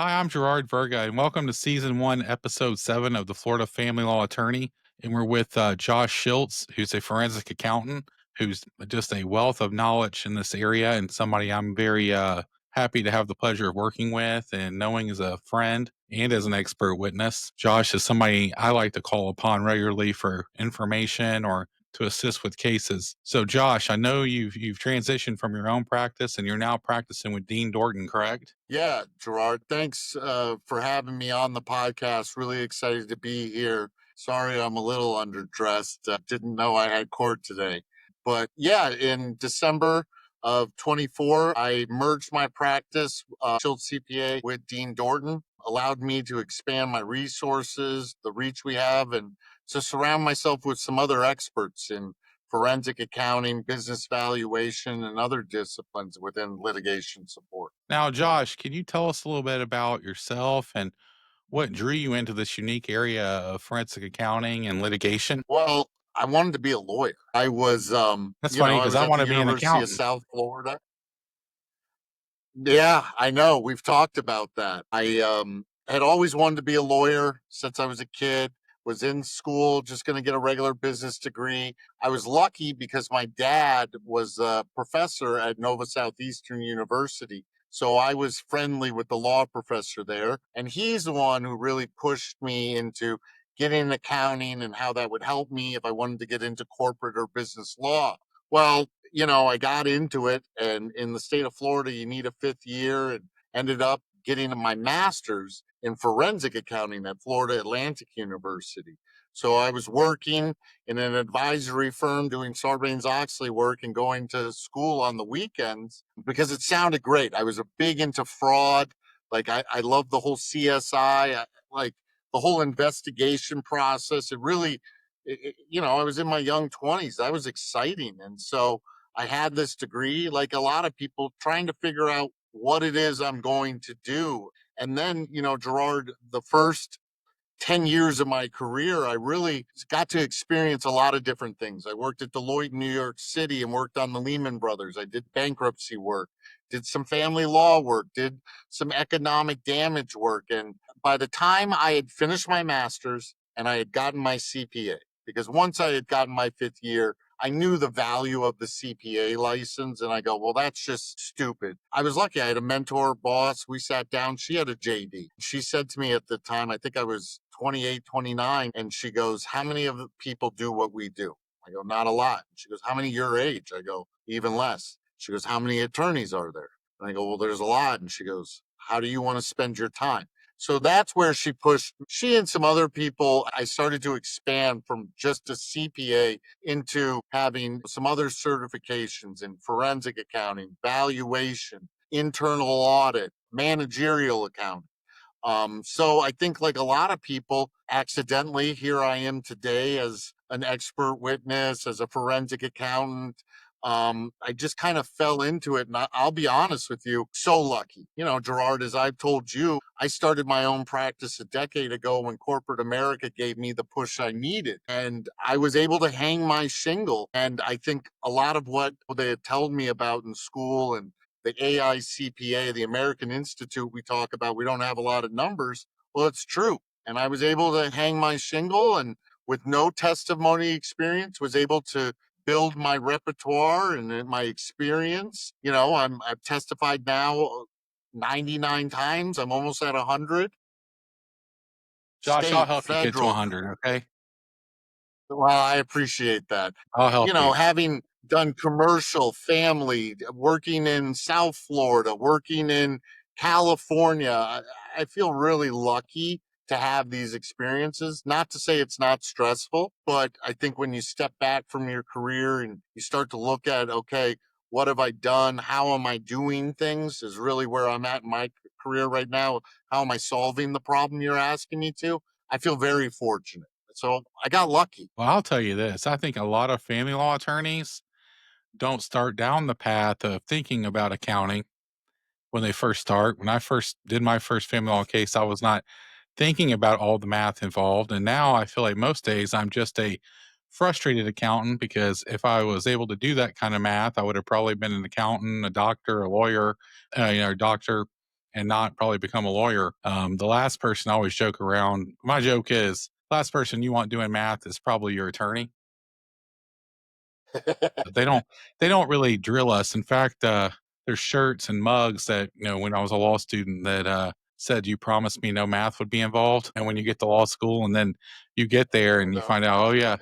Hi, I'm Gerard Virga, and welcome to Season 1, Episode 7 of the Florida Family Law Attorney. And we're with Josh Shilts, who's a forensic accountant, who's just a wealth of knowledge in this area, and somebody I'm very happy to have the pleasure of working with and knowing as a friend and as an expert witness. Josh is somebody I like to call upon regularly for information or to assist with cases. So, Josh, I know you've transitioned from your own practice and you're now practicing with Dean Dorton, correct? Yeah, Gerard, thanks for having me on the podcast. Really excited to be here. Sorry, I'm a little underdressed. Didn't know I had court today. But yeah, in December of 24, I merged my practice, Shilts CPA, with Dean Dorton, allowed me to expand my resources, the reach we have, and to surround myself with some other experts in forensic accounting, business valuation, and other disciplines within litigation support. Now, Josh, can you tell us a little bit about yourself and what drew you into this unique area of forensic accounting and litigation? Well, I wanted to be a lawyer. I was, That's funny I because was I at want the to be an University of accountant. South Florida. Yeah, I know. We've talked about that. I had always wanted to be a lawyer since I was a kid. Was in school, just going to get a regular business degree. I was lucky because my dad was a professor at Nova Southeastern University. So I was friendly with the law professor there. And he's the one who really pushed me into getting accounting and how that would help me if I wanted to get into corporate or business law. Well, I got into it, and in the state of Florida, you need a fifth year, and ended up getting my master's in forensic accounting at Florida Atlantic University. So I was working in an advisory firm doing Sarbanes Oxley work and going to school on the weekends because it sounded great. I was a big into fraud. Like I love the whole CSI, like the whole investigation process. It really, I was in my young 20s. That was exciting. And so I had this degree, like a lot of people, trying to figure out what it is I'm going to do. And then, Gerard, the first 10 years of my career, I really got to experience a lot of different things. I worked at Deloitte in New York City and worked on the Lehman Brothers. I did bankruptcy work, did some family law work, did some economic damage work. And by the time I had finished my master's and I had gotten my CPA, because once I had gotten my fifth year, I knew the value of the CPA license. And I go, well, that's just stupid. I was lucky. I had a mentor boss. We sat down. She had a JD. She said to me at the time, I think I was 28, 29, and she goes, how many of the people do what we do? I go, not a lot. She goes, how many your age? I go, even less. She goes, how many attorneys are there? And I go, well, there's a lot. And she goes, how do you want to spend your time? So that's where she pushed she and some other people. I started to expand from just a CPA into having some other certifications in forensic accounting, valuation, internal audit, managerial accounting. So I think, like a lot of people, accidentally, here I am today as an expert witness, as a forensic accountant. I just kind of fell into it. And I'll be honest with you, so lucky. Gerard, as I've told you, I started my own practice a decade ago when corporate America gave me the push I needed. And I was able to hang my shingle. And I think a lot of what they had told me about in school and the AICPA, the American Institute we talk about, we don't have a lot of numbers. Well, it's true. And I was able to hang my shingle and with no testimony experience was able to build my repertoire and my experience. I've testified now 99 times. I'm almost at 100. Josh, I'll State, help you get to federal. 100, okay? Well, I appreciate that. I'll help you. Having done commercial, family, working in South Florida, working in California, I feel really lucky to have these experiences. Not to say it's not stressful, but I think when you step back from your career and you start to look at, okay, what have I done? How am I doing things is really where I'm at in my career right now. How am I solving the problem you're asking me to? I feel very fortunate. So I got lucky. Well, I'll tell you this. I think a lot of family law attorneys don't start down the path of thinking about accounting when they first start. When I first did my first family law case, I was not thinking about all the math involved. And now I feel like most days I'm just a frustrated accountant because if I was able to do that kind of math, I would have probably been an accountant, a doctor, a lawyer, a doctor. and not probably become a lawyer. The last person I always joke around. My joke is, last person you want doing math is probably your attorney. But they don't really drill us. In fact, there's shirts and mugs that, when I was a law student, that said, "You promised me no math would be involved." And when you get to law school, and then you get there Oh and you no. find out, oh yeah,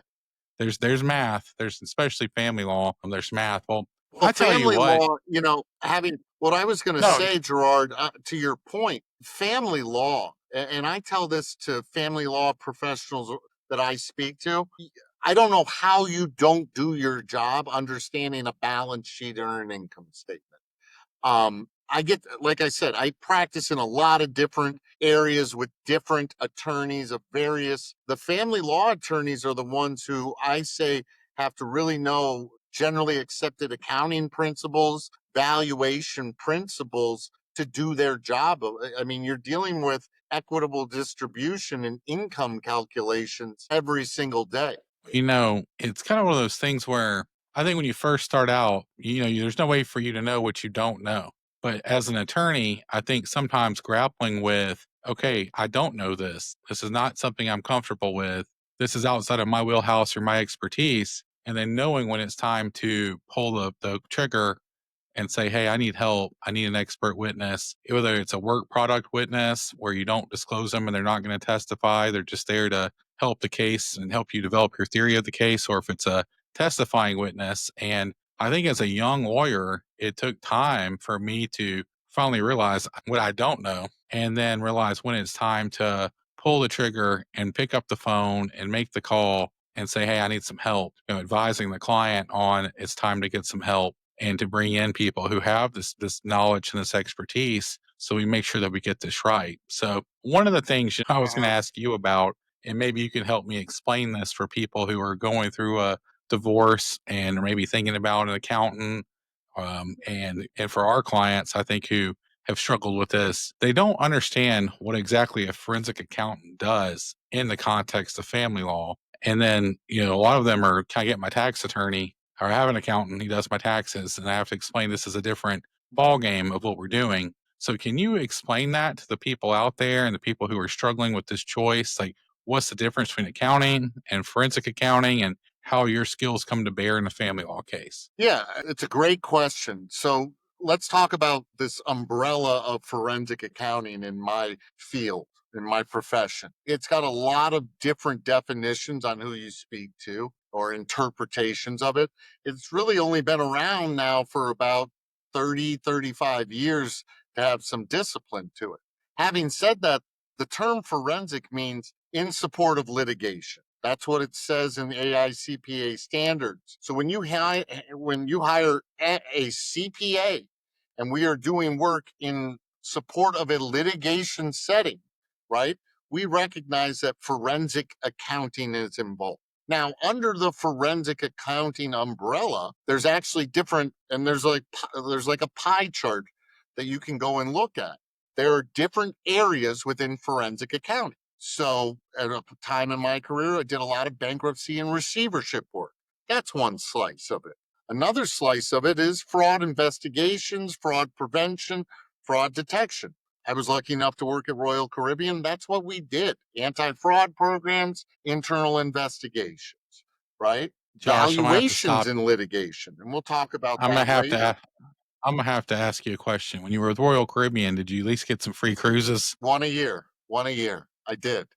there's math. There's, especially family law, and there's math. Well, Well, I tell you family what, law, having what I was going to no, say, Gerard, to your point, family law, and I tell this to family law professionals that I speak to. I don't know how you don't do your job understanding a balance sheet or an income statement. I get, like I said, I practice in a lot of different areas with different attorneys of various. The family law attorneys are the ones who I say have to really know generally accepted accounting principles, valuation principles to do their job. I mean, you're dealing with equitable distribution and income calculations every single day. it's kind of one of those things where I think when you first start out, there's no way for you to know what you don't know. But as an attorney, I think sometimes grappling with, okay, I don't know this. This is not something I'm comfortable with. This is outside of my wheelhouse or my expertise. And then knowing when it's time to pull the trigger and say, "Hey, I need help. I need an expert witness." Whether it's a work product witness where you don't disclose them and they're not going to testify, they're just there to help the case and help you develop your theory of the case, or if it's a testifying witness. And I think as a young lawyer, it took time for me to finally realize what I don't know, and then realize when it's time to pull the trigger and pick up the phone and make the call and say, "Hey, I need some help." Advising the client on it's time to get some help and to bring in people who have this knowledge and this expertise, so we make sure that we get this right. So one of the things I was going to Uh-huh. ask you about, and maybe you can help me explain this for people who are going through a divorce and maybe thinking about an accountant, and for our clients, I think, who have struggled with this, they don't understand what exactly a forensic accountant does in the context of family law. And then, a lot of them are, "Can I get my tax attorney?" Or, "I have an accountant, he does my taxes." And I have to explain this is a different ball game of what we're doing. So can you explain that to the people out there and the people who are struggling with this choice? Like, what's the difference between accounting and forensic accounting, and how your skills come to bear in a family law case? Yeah, it's a great question. So let's talk about this umbrella of forensic accounting in my field, in my profession. It's got a lot of different definitions on who you speak to or interpretations of it. It's really only been around now for about 30, 35 years to have some discipline to it. Having said that, the term forensic means in support of litigation. That's what it says in the AICPA standards. So when you hire a CPA and we are doing work in support of a litigation setting, right? We recognize that forensic accounting is involved. Now, under the forensic accounting umbrella, there's actually different, and there's like a pie chart that you can go and look at. There are different areas within forensic accounting. So at a time in my career, I did a lot of bankruptcy and receivership work. That's one slice of it. Another slice of it is fraud investigations, fraud prevention, fraud detection. I was lucky enough to work at Royal Caribbean. That's what we did: anti fraud programs, internal investigations, right? Josh, I'm gonna have to Valuations stop. in litigation. And we'll talk about I'm gonna that have to. later. I'm gonna have to ask you a question. When you were with Royal Caribbean, did you at least get some free cruises? One a year, one a year. I did.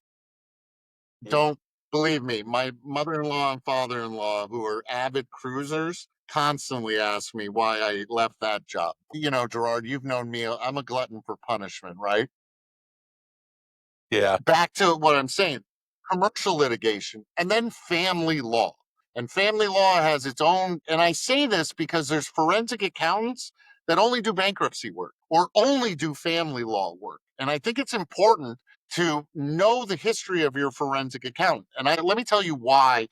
Yeah. Don't believe me. My mother-in-law and father-in-law, who are avid cruisers, constantly ask me why I left that job. Gerard, you've known me. I'm a glutton for punishment, right? Yeah. Back to what I'm saying: commercial litigation and then family law. And family law has its own, and I say this because there's forensic accountants that only do bankruptcy work or only do family law work. And I think it's important to know the history of your forensic accountant. And let me tell you why.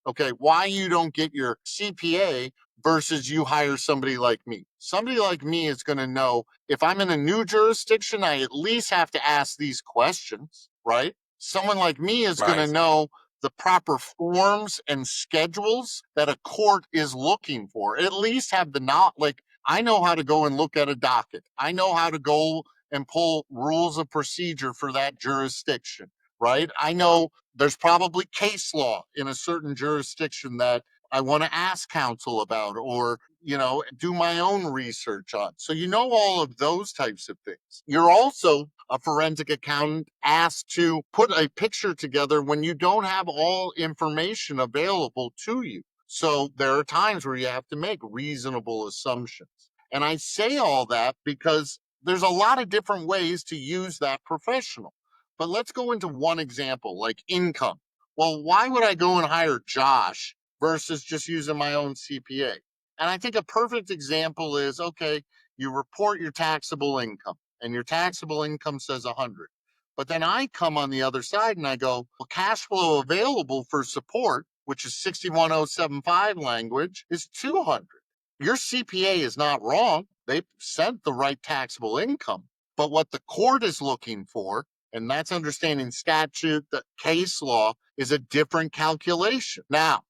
Okay, why you don't get your CPA versus you hire somebody like me. Somebody like me is going to know, if I'm in a new jurisdiction, I at least have to ask these questions, right? Someone like me is going to Right. know the proper forms and schedules that a court is looking for. At least have the not like I know how to go and look at a docket. I know how to go and pull rules of procedure for that jurisdiction, right? I know there's probably case law in a certain jurisdiction that I want to ask counsel about, or do my own research on. So all of those types of things. You're also a forensic accountant asked to put a picture together when you don't have all information available to you. So there are times where you have to make reasonable assumptions. And I say all that because there's a lot of different ways to use that professional. But let's go into one example, like income. Well, why would I go and hire Josh versus just using my own CPA? And I think a perfect example is, okay, you report your taxable income and your taxable income says 100. But then I come on the other side and I go, well, cash flow available for support, which is 61075 language, is 200. Your CPA is not wrong. They sent the right taxable income. But what the court is looking for, and that's understanding statute, the case law, is a different calculation. Now,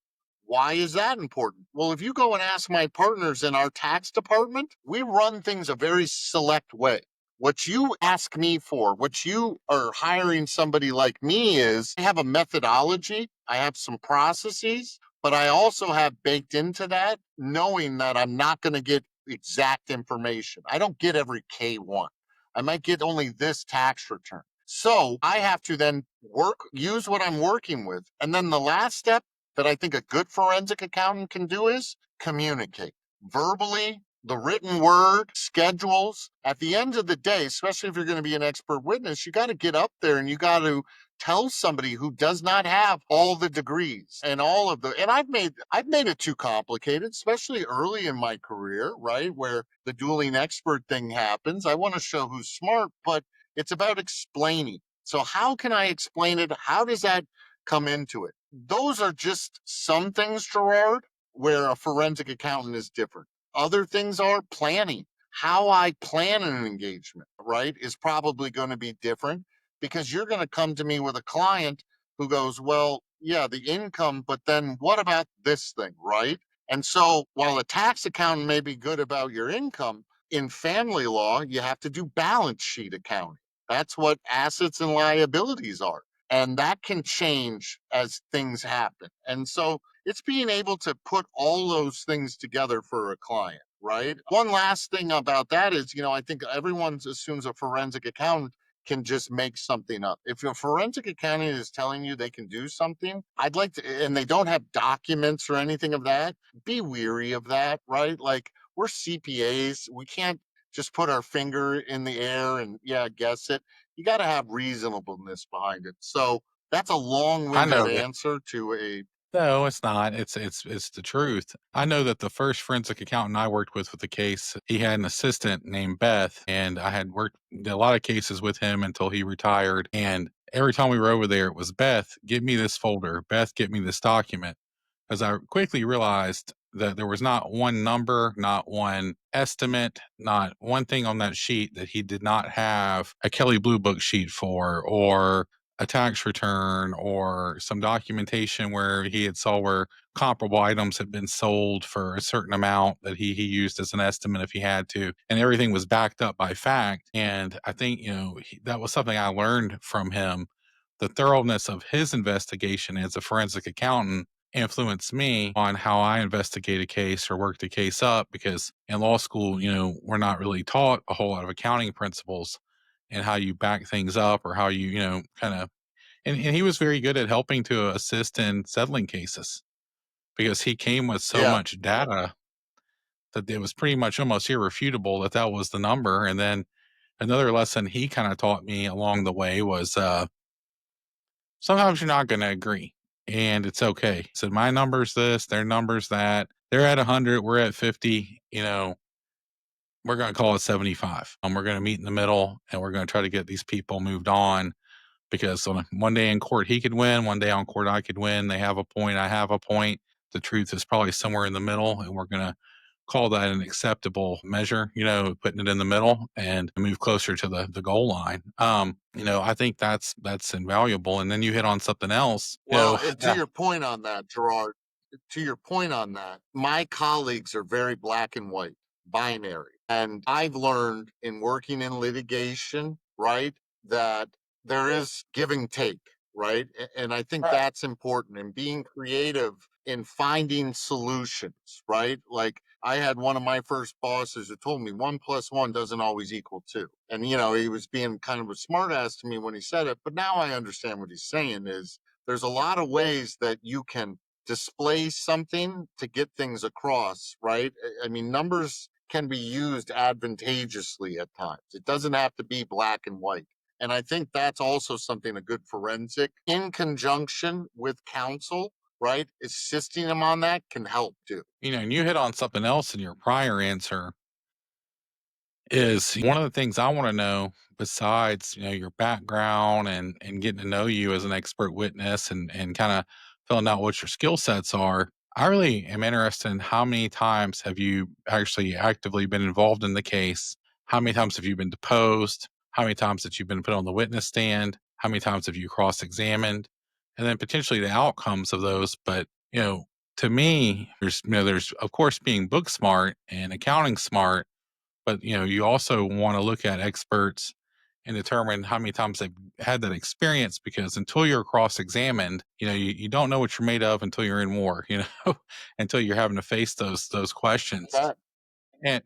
why is that important? Well, if you go and ask my partners in our tax department, we run things a very select way. What you ask me for, what you are hiring somebody like me is, I have a methodology, I have some processes, but I also have baked into that knowing that I'm not going to get exact information. I don't get every K1. I might get only this tax return. So I have to then use what I'm working with. And then the last step that I think a good forensic accountant can do is communicate verbally, the written word, schedules. At the end of the day, especially if you're going to be an expert witness, you got to get up there and you got to tell somebody who does not have all the degrees and all of the, and I've made it too complicated, especially early in my career, right? Where the dueling expert thing happens. I want to show who's smart, but it's about explaining. So how can I explain it? How does that come into it? Those are just some things, Gerard, where a forensic accountant is different. Other things are planning. How I plan an engagement, right, is probably going to be different because you're going to come to me with a client who goes, well, yeah, the income, but then what about this thing, right? And so while a tax accountant may be good about your income, in family law, you have to do balance sheet accounting. That's what assets and liabilities are. And that can change as things happen. And so it's being able to put all those things together for a client, right? One last thing about that is, I think everyone assumes a forensic accountant can just make something up. If your forensic accountant is telling you they can do something, I'd like to, and they don't have documents or anything of that, be weary of that, right? Like we're CPAs. We can't just put our finger in the air and guess it. You got to have reasonableness behind it. So that's a I long-winded know that. answer to a No, it's not. It's the truth. I know that the first forensic accountant I worked with the case, he had an assistant named Beth, and I had worked a lot of cases with him until he retired. And every time we were over there, it was Beth, give me this folder. Beth, get me this document. As I quickly realized that there was not one number, not one estimate, not one thing on that sheet that he did not have a Kelly Blue Book sheet for, or a tax return, or some documentation where he had saw where comparable items had been sold for a certain amount that he used as an estimate if he had to, and everything was backed up by fact. And I think that was something I learned from him. The thoroughness of his investigation as a forensic accountant influenced me on how I investigate a case or work the case up, because in law school, we're not really taught a whole lot of accounting principles and how you back things up, or how you, kind of, and he was very good at helping to assist in settling cases because he came with so yeah. much data that it was pretty much almost irrefutable that that was the number. And then another lesson he kind of taught me along the way was sometimes you're not going to agree, and it's okay. He said, my number's this, their number's that. They're at 100, we're at 50. We're going to call it 75. And we're going to meet in the middle, and we're going to try to get these people moved on, because on one day in court he could win, one day on court I could win. They have a point, I have a point. The truth is probably somewhere in the middle, and we're going to call that an acceptable measure, putting it in the middle and move closer to the goal line. I think that's invaluable. And then you hit on something else, Well, and to your point on that, Gerard, to your point on that, my colleagues are very black and white, binary. And I've learned in working in litigation, right, that there is give and take, right? And I think that's important, and being creative in finding solutions, right? Like I had one of my first bosses who told me 1 plus 1 doesn't always equal two. And, he was being kind of a smartass to me when he said it. But now I understand what he's saying is there's a lot of ways that you can display something to get things across, right? I mean, numbers can be used advantageously at times. It doesn't have to be black and white. And I think that's also something a good forensic, in conjunction with counsel, right? Assisting them on that can help too. And you hit on something else in your prior answer is one of the things I want to know besides, your background and getting to know you as an expert witness and kind of filling out what your skill sets are. I really am interested in how many times have you actually actively been involved in the case? How many times have you been deposed? How many times have you been put on the witness stand? How many times have you cross-examined? And then potentially the outcomes of those. But, to me, there's of course being book smart and accounting smart, but you also want to look at experts and determine how many times they've had that experience, because until you're cross-examined, you don't know what you're made of until you're in war, until you're having to face those questions. That And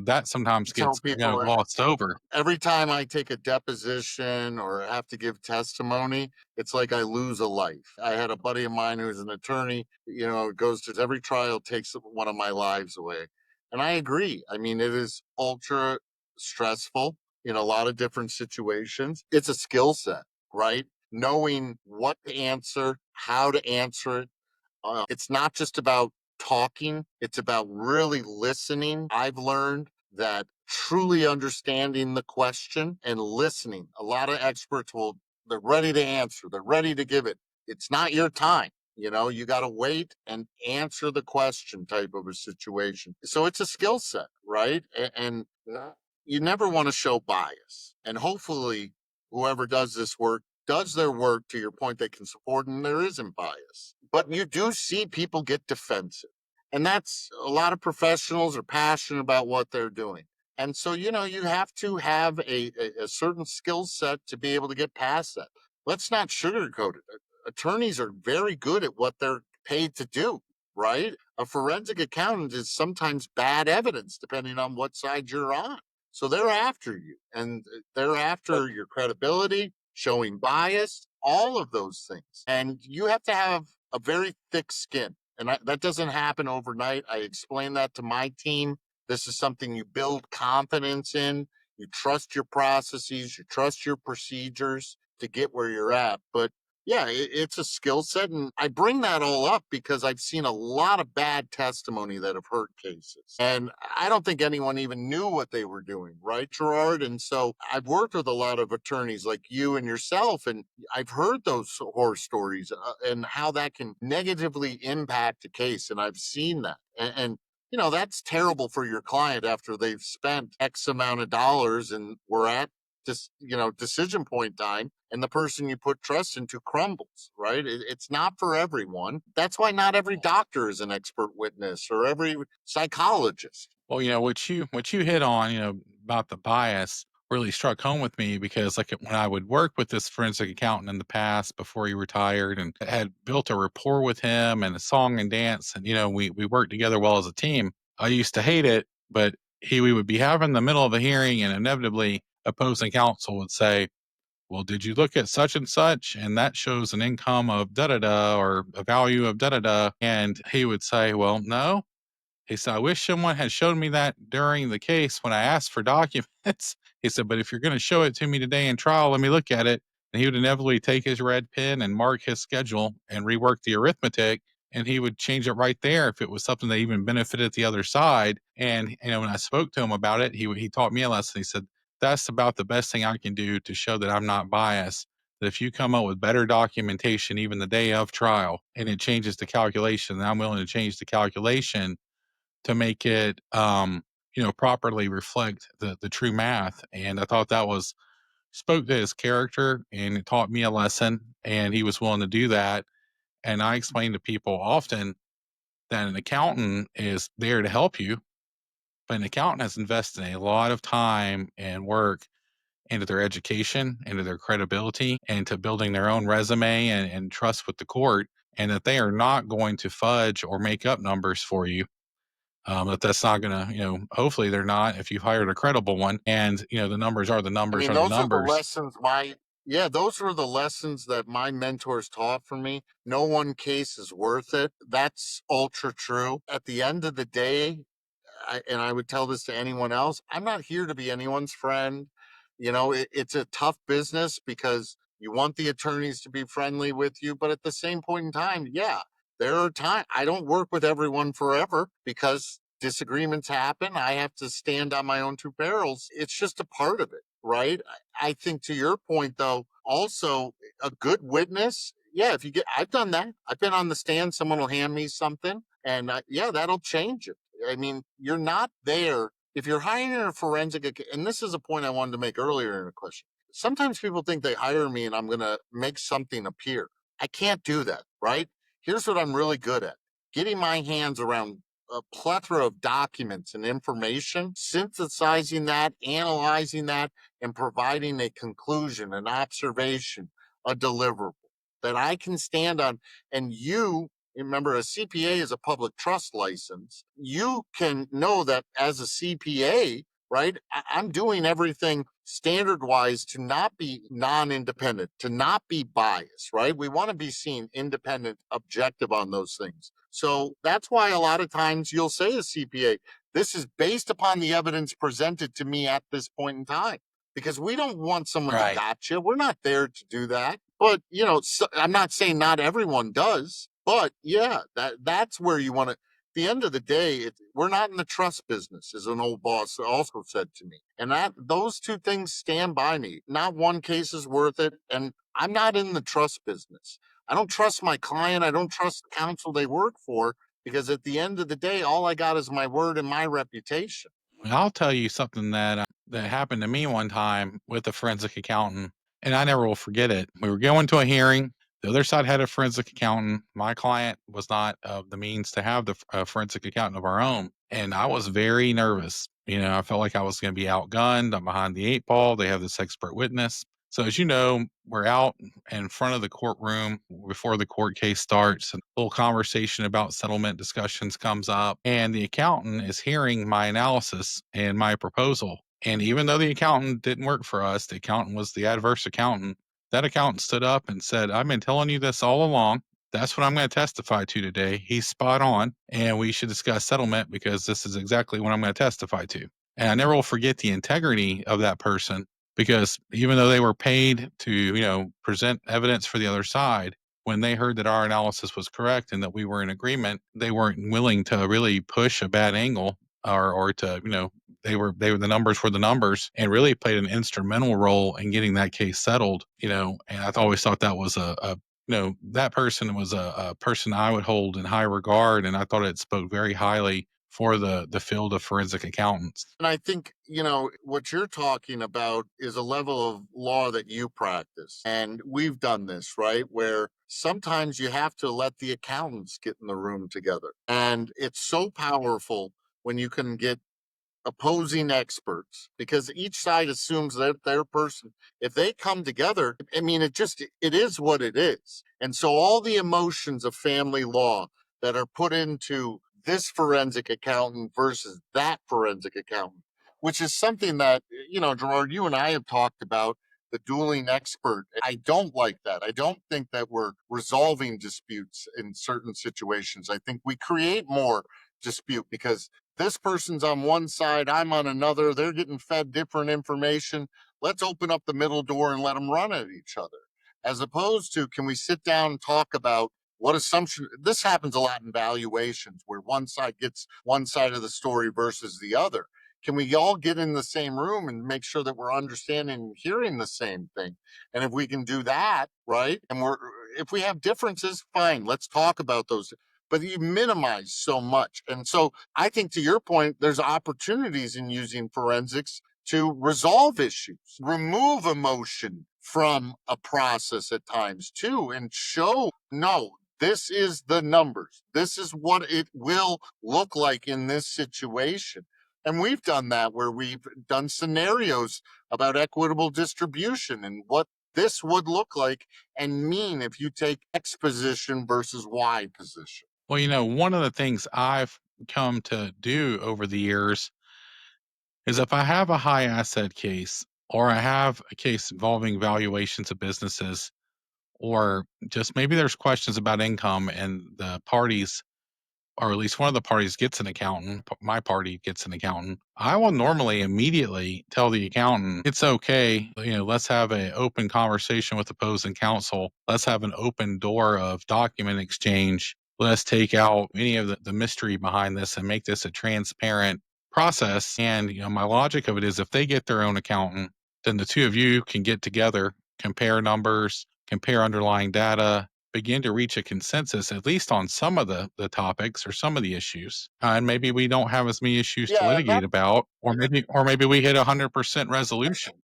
that I sometimes tell gets people glossed over. every time I take a deposition or have to give testimony, it's like I lose a life. I had a buddy of mine who's an attorney, goes to every trial, takes one of my lives away. And I agree. I mean, it is ultra stressful in a lot of different situations. It's a skill set, right? Knowing what to answer, how to answer it. It's not just about talking, it's about really listening. I've learned that truly understanding the question and listening, a lot of experts they're ready to answer, they're ready to give it. It's not your time. You got to wait and answer the question type of a situation. So it's a skill set, right? And you never want to show bias. And hopefully, whoever does this work does their work to your point they can support and there isn't bias. But you do see people get defensive. And that's a lot of professionals are passionate about what they're doing. And so, you have to have a certain skill set to be able to get past that. Let's not sugarcoat it. Attorneys are very good at what they're paid to do, right? A forensic accountant is sometimes bad evidence, depending on what side you're on. So they're after you, and they're after your credibility, showing bias, all of those things. And you have to have a very thick skin. And that doesn't happen overnight. I explain that to my team. This is something you build confidence in. You trust your processes, you trust your procedures to get where you're at. But yeah, it's a skill set. And I bring that all up because I've seen a lot of bad testimony that have hurt cases. And I don't think anyone even knew what they were doing, right, Gerard? And so I've worked with a lot of attorneys like you and yourself, and I've heard those horror stories and how that can negatively impact a case. And I've seen that. And that's terrible for your client after they've spent X amount of dollars and we're at decision point time, and the person you put trust into crumbles, right? It's not for everyone. That's why not every doctor is an expert witness or every psychologist. Well, what you hit on, about the bias really struck home with me, because like when I would work with this forensic accountant in the past before he retired, and had built a rapport with him and a song and dance, and we worked together well as a team. I used to hate it, but we would be having the middle of a hearing, and inevitably opposing counsel would say, "Well, did you look at such and such? And that shows an income of da da da, or a value of da da da." And he would say, "Well, no." He said, "I wish someone had showed me that during the case when I asked for documents." He said, "But if you're going to show it to me today in trial, let me look at it." And he would inevitably take his red pen and mark his schedule and rework the arithmetic. And he would change it right there if it was something that even benefited the other side. And when I spoke to him about it, he taught me a lesson. He said, "That's about the best thing I can do to show that I'm not biased. That if you come up with better documentation even the day of trial, and it changes the calculation, then I'm willing to change the calculation to make it properly reflect the true math." And I thought that was spoke to his character, and it taught me a lesson, and he was willing to do that. And I explain to people often that an accountant is there to help you. But an accountant has invested a lot of time and work into their education, into their credibility, and into building their own resume and trust with the court, and that they are not going to fudge or make up numbers for you. That's not going to, hopefully they're not if you hired a credible one. And, the numbers are the I numbers mean, are the those are the numbers. lessons yeah, those were the lessons that my mentors taught for me. No one case is worth it. That's ultra true. At the end of the day, and I would tell this to anyone else, I'm not here to be anyone's friend. It's a tough business because you want the attorneys to be friendly with you, but at the same point in time, yeah, there are times I don't work with everyone forever because disagreements happen. I have to stand on my own two barrels. It's just a part of it, right? I think to your point, though, also a good witness. Yeah, if you get, I've done that. I've been on the stand. Someone will hand me something, and yeah, that'll change it. I mean, you're not there if you're hiring a forensic. And this is a point I wanted to make earlier in a question. Sometimes people think they hire me and I'm going to make something appear. I can't do that, right? Here's what I'm really good at: getting my hands around a plethora of documents and information, synthesizing that, analyzing that, and providing a conclusion, an observation, a deliverable that I can stand on. And remember, a CPA is a public trust license. You can know that as a CPA, right? I'm doing everything standard wise to not be non independent, to not be biased, right? We want to be seen independent, objective on those things. So that's why a lot of times you'll say a CPA, this is based upon the evidence presented to me at this point in time. Because we don't want someone to Right. gotcha. We're not there to do that. But I'm not saying not everyone does. But yeah, that's where you want to. The end of the day, we're not in the trust business, as an old boss also said to me. And that those two things stand by me. Not one case is worth it, and I'm not in the trust business. I don't trust my client. I don't trust the counsel they work for because at the end of the day, all I got is my word and my reputation. I'll tell you something that happened to me one time with a forensic accountant, and I never will forget it. We were going to a hearing. The other side had a forensic accountant. My client was not of the means to have the forensic accountant of our own, and I was very nervous. I felt like I was going to be outgunned. I'm behind the eight ball. They have this expert witness. So, as you know, we're out in front of the courtroom before the court case starts. And a little conversation about settlement discussions comes up, and the accountant is hearing my analysis and my proposal. And even though the accountant didn't work for us, the accountant was the adverse accountant. That accountant stood up and said, I've been telling you this all along. That's what I'm going to testify to today. He's spot on, and we should discuss settlement because this is exactly what I'm going to testify to. And I never will forget the integrity of that person because even though they were paid to, present evidence for the other side, when they heard that our analysis was correct and that we were in agreement, they weren't willing to really push a bad angle or to, they were the numbers were the numbers and really played an instrumental role in getting that case settled, and I always thought that was that person was a person I would hold in high regard. And I thought it spoke very highly for the field of forensic accountants. And I think, what you're talking about is a level of law that you practice. And we've done this, right? Where sometimes you have to let the accountants get in the room together. And it's so powerful when you can get opposing experts because each side assumes that their person, if they come together, I mean, it is what it is. And so all the emotions of family law that are put into this forensic accountant versus that forensic accountant, which is something that, Gerard, you and I have talked about, the dueling expert. I don't like that. I don't think that we're resolving disputes in certain situations. I think we create more dispute because this person's on one side, I'm on another. They're getting fed different information. Let's open up the middle door and let them run at each other. As opposed to, can we sit down and talk about what assumption? This happens a lot in valuations where one side gets one side of the story versus the other. Can we all get in the same room and make sure that we're understanding and hearing the same thing? And if we can do that, right? If we have differences, fine, let's talk about those. But you minimize so much. And so I think to your point, there's opportunities in using forensics to resolve issues, remove emotion from a process at times too, and show, no, this is the numbers. This is what it will look like in this situation. And we've done that where we've done scenarios about equitable distribution and what this would look like and mean if you take X position versus Y position. Well, one of the things I've come to do over the years is if I have a high asset case or I have a case involving valuations of businesses, or just maybe there's questions about income and the parties, or at least one of the parties gets an accountant, my party gets an accountant, I will normally immediately tell the accountant, it's okay, let's have an open conversation with opposing counsel. Let's have an open door of document exchange. Let's take out any of the mystery behind this and make this a transparent process. And, my logic of it is if they get their own accountant, then the two of you can get together, compare numbers, compare underlying data, begin to reach a consensus at least on some of the topics or some of the issues, and maybe we don't have as many issues to Yeah, and litigate about, or maybe we hit 100% resolution.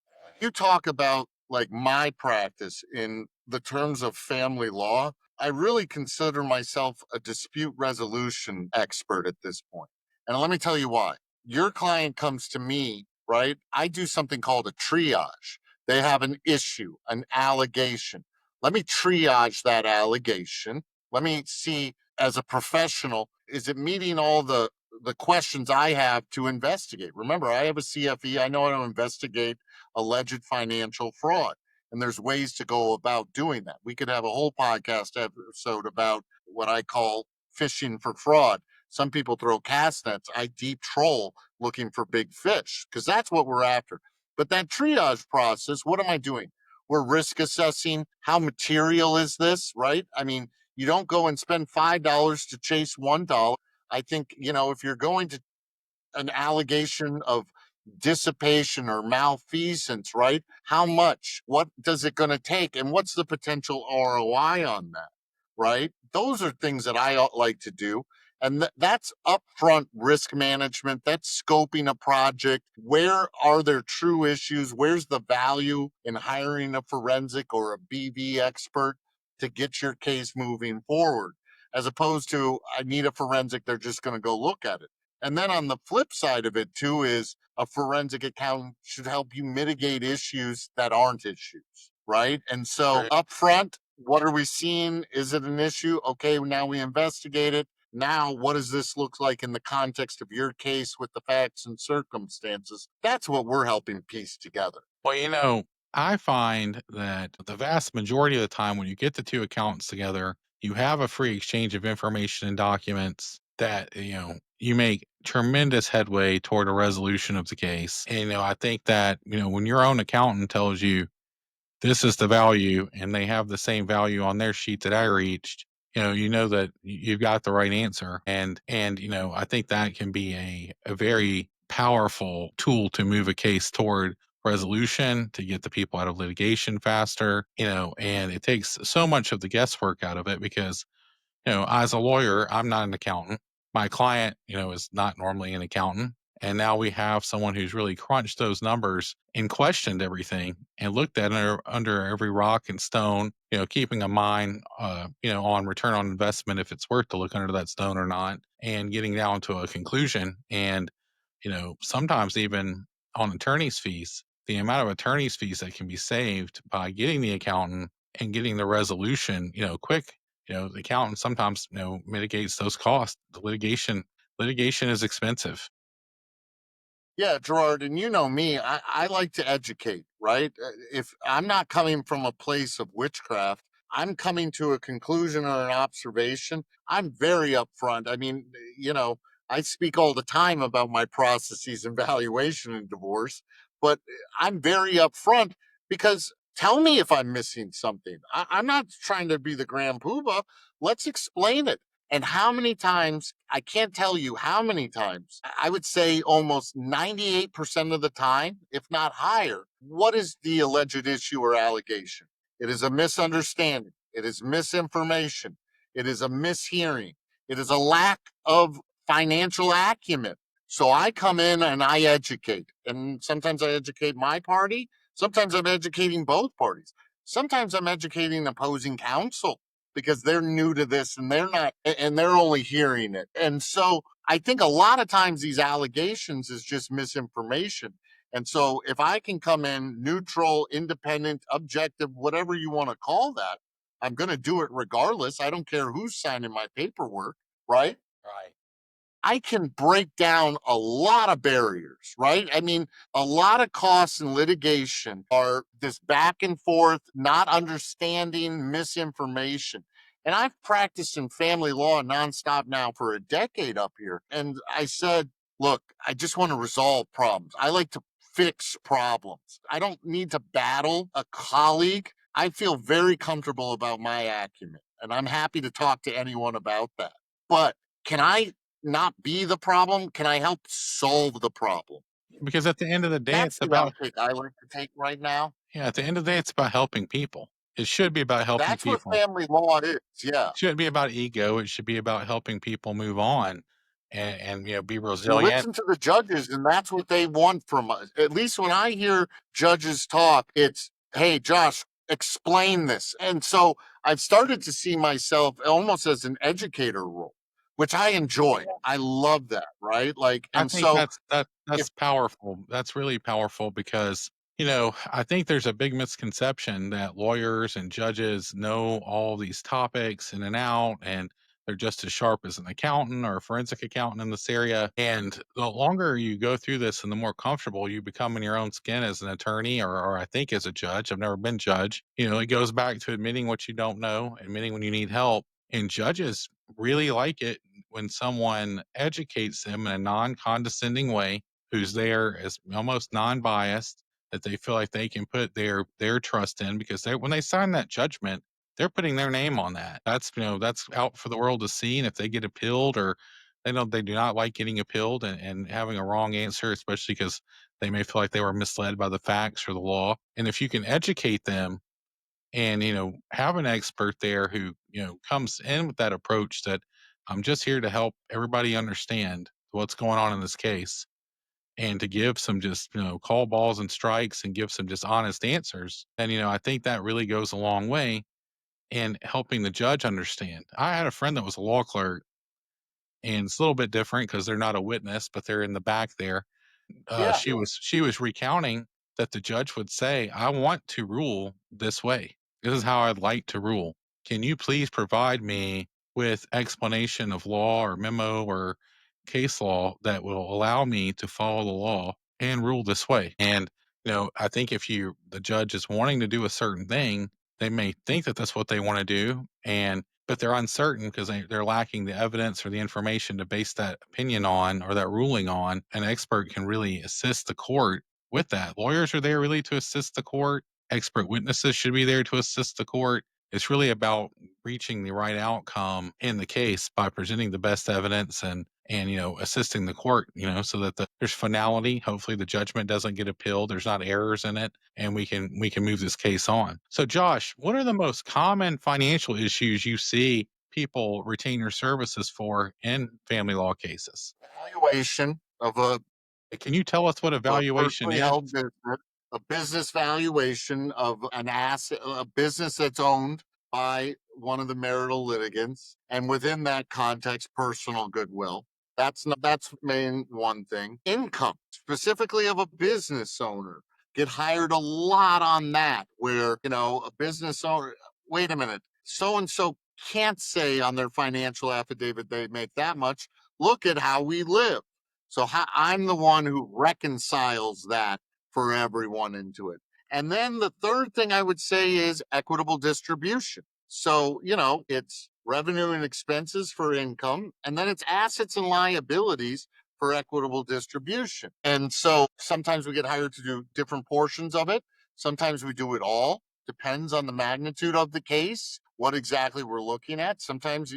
you talk about like my practice in the terms of family law. I really consider myself a dispute resolution expert at this point. And let me tell you why. Your client comes to me, right? I do something called a triage. They have an issue, an allegation. Let me triage that allegation. Let me see as a professional, is it meeting all the questions I have to investigate? Remember, I have a CFE. I know how to investigate alleged financial fraud. And there's ways to go about doing that. We could have a whole podcast episode about what I call fishing for fraud. Some people throw cast nets. I deep troll looking for big fish because that's what we're after. But that triage process, what am I doing? We're risk assessing. How material is this, right? I mean, you don't go and spend $5 to chase $1. I think, if you're going to an allegation of dissipation or malfeasance, right? How much? What does it going to take? And what's the potential ROI on that, right? Those are things that I like to do. And that's upfront risk management. That's scoping a project. Where are there true issues? Where's the value in hiring a forensic or a BV expert to get your case moving forward? As opposed to, I need a forensic, they're just going to go look at it. And then on the flip side of it, too, is a forensic accountant should help you mitigate issues that aren't issues, right? And so Right. upfront, what are we seeing? Is it an issue? Okay, now we investigate it. Now, what does this look like in the context of your case with the facts and circumstances? That's what we're helping piece together. Well, I find that the vast majority of the time when you get the two accountants together, you have a free exchange of information and documents that, you make tremendous headway toward a resolution of the case. And, I think that, when your own accountant tells you this is the value and they have the same value on their sheet that I reached, you know that you've got the right answer. And I think that can be a very powerful tool to move a case toward resolution, to get the people out of litigation faster, and it takes so much of the guesswork out of it because as a lawyer, I'm not an accountant. My client, is not normally an accountant. And now we have someone who's really crunched those numbers and questioned everything and looked at it under every rock and stone, keeping a mind, on return on investment, if it's worth to look under that stone or not, and getting down to a conclusion. And, sometimes even on attorney's fees, the amount of attorney's fees that can be saved by getting the accountant and getting the resolution, quick. The accountant sometimes, mitigates those costs. The litigation is expensive. Yeah, Gerard, and you know me, I like to educate, right? If I'm not coming from a place of witchcraft, I'm coming to a conclusion or an observation. I'm very upfront. I mean, I speak all the time about my processes and valuation in divorce, but I'm very upfront because tell me if I'm missing something. I'm not trying to be the grand poobah. Let's explain it. And how many times, I can't tell you how many times, I would say almost 98% of the time, if not higher, what is the alleged issue or allegation? It is a misunderstanding. It is misinformation. It is a mishearing. It is a lack of financial acumen. So I come in and I educate. And sometimes I educate my party. Sometimes I'm educating both parties. Sometimes I'm educating opposing counsel because they're new to this and they're not, and they're only hearing it. And so I think a lot of times these allegations is just misinformation. And so if I can come in neutral, independent, objective, whatever you want to call that, I'm going to do it regardless. I don't care who's signing my paperwork, right? Right. I can break down a lot of barriers, right? I mean, a lot of costs and litigation are this back and forth, not understanding, misinformation. And I've practiced in family law nonstop now for a decade up here. And I said, look, I just want to resolve problems. I like to fix problems. I don't need to battle a colleague. I feel very comfortable about my acumen, and I'm happy to talk to anyone about that. But can I not be the problem? Can I help solve the problem? Because at the end of the day, That's it's the about outtake I like to take right now. yeah, at the end of the day, it's about helping people. It should be about helping That's what people. family law is. Yeah. It shouldn't be about ego. It should be about helping people move on and be You resilient. listen to the judges, and that's what they want from us. At least when I hear judges talk, it's, hey, Josh, explain this. And so I've started to see myself almost as an educator role, which I enjoy. I love that. Right. Like, I and think so if, that's powerful. That's really powerful because, I think there's a big misconception that lawyers and judges know all these topics in and out and they're just as sharp as an accountant or a forensic accountant in this area. And the longer you go through this and the more comfortable you become in your own skin as an attorney or I think as a judge, I've never been judge, it goes back to admitting what you don't know, admitting when you need help. And judges really like it when someone educates them in a non-condescending way, who's there as almost non-biased, that they feel like they can put their trust in because when they sign that judgment, they're putting their name on that. That's out for the world to see. And if they get appealed or they do not like getting appealed and having a wrong answer, especially because they may feel like they were misled by the facts or the law. And if you can educate them and have an expert there who comes in with that approach that I'm just here to help everybody understand what's going on in this case and to give some just call balls and strikes and give some just honest answers, then I think that really goes a long way in helping the judge understand. I had a friend that was a law clerk, and it's a little bit different because they're not a witness but they're in the back there. yeah, She was recounting that the judge would say, "I want to rule this way. This is how I'd like to rule. Can you please provide me with explanation of law or memo or case law that will allow me to follow the law and rule this way?" And I think if the judge is wanting to do a certain thing, they may think that that's what they want to do, and but they're uncertain because they're lacking the evidence or the information to base that opinion on or that ruling on. An expert can really assist the court with that. Lawyers are there really to assist the court. Expert witnesses should be there to assist the court. It's really about reaching the right outcome in the case by presenting the best evidence and assisting the court, so that there's finality. Hopefully the judgment doesn't get appealed. There's not errors in it, and we can move this case on. So, Josh, what are the most common financial issues you see people retain your services for in family law cases? valuation of Can you tell us what a a valuation personally is? held business, a business valuation of an asset, a business that's owned by one of the marital litigants, and within that context, personal goodwill. That's main one thing. Income, specifically of a business owner, get hired a lot on that. Where a business owner, wait a minute, so and so can't say on their financial affidavit they make that much. Look at how we live. So I'm the one who reconciles that for everyone into it. And then the third thing I would say is equitable distribution. So, it's revenue and expenses for income, and then it's assets and liabilities for equitable distribution. And so sometimes we get hired to do different portions of it. Sometimes we do it all. Depends on the magnitude of the case, what exactly we're looking at. Sometimes,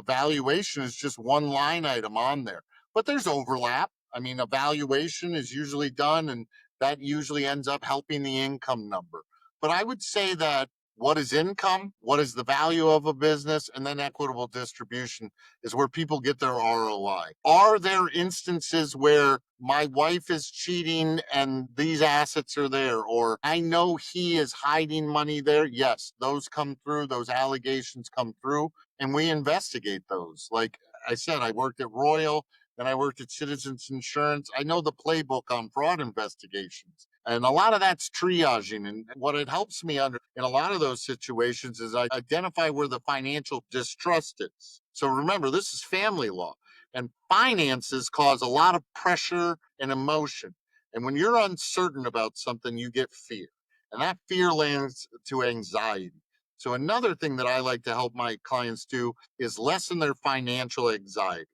valuation is just one line item on there, but there's overlap. I mean, evaluation is usually done, and that usually ends up helping the income number. But I would say that what is income, what is the value of a business, and then equitable distribution is where people get their ROI. Are there instances where my wife is cheating and these assets are there, or I know he is hiding money there? Yes, those come through, those allegations come through, and we investigate those. Like, I said I worked at Royal, then I worked at Citizens Insurance. I know the playbook on fraud investigations. And a lot of that's triaging. And what it helps me under in a lot of those situations is I identify where the financial distrust is. So remember, this is family law, and finances cause a lot of pressure and emotion. And when you're uncertain about something, you get fear, and that fear lands to anxiety. So, another thing that I like to help my clients do is lessen their financial anxiety.